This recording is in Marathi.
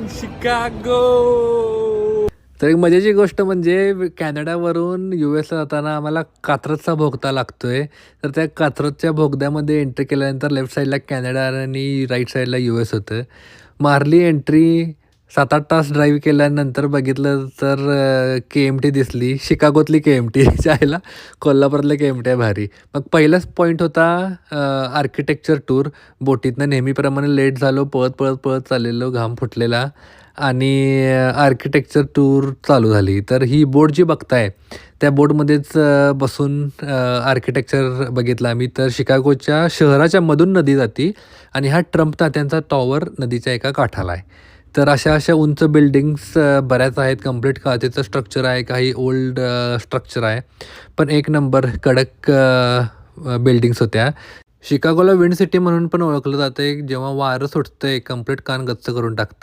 On Chicago. तर एक मजेची गोष्ट म्हणजे कॅनडावरून US ला जाताना आम्हाला कात्रजचा बोगदा लागतोय. तर त्या कात्रजच्या बोगद्यामध्ये एंट्री केल्यानंतर लेफ्ट साईडला कॅनडा आणि राईट साईडला US होतं. मारली एंट्री. 7-8 तास ड्राईव्ह केल्यानंतर बघितलं तर KMT दिसली. शिकागोतली KMT च्यायला कोल्हापुरातल्या KMT भारी. मग पहिलाच पॉईंट होता आर्किटेक्चर टूर. बोटीतनं नेहमीप्रमाणे लेट झालो. पळत चाललेलो. घाम फुटलेला आणि आर्किटेक्चर टूर चालू झाली. तर ही बोट जी बघताय त्या बोटमध्येच बसून आर्किटेक्चर बघितलं आम्ही. तर शिकागोच्या शहराच्या मधून नदी जाती आणि हा ट्रम्प तात्यांचा टॉवर नदीच्या एका काठाला आहे. तर अशा उंच बिल्डिंग्स बऱ्याच आहेत. कंप्लीट काचेचं स्ट्रक्चर आहे. काही ओल्ड स्ट्रक्चर आहे. पण एक नंबर कडक बिल्डिंग्स होत्या. शिकागोला विंड सिटी म्हणून पण ओळखलं जातं. जेव्हा वारं सुटतंय कंप्लीट कान गच्च करून टाकतंय.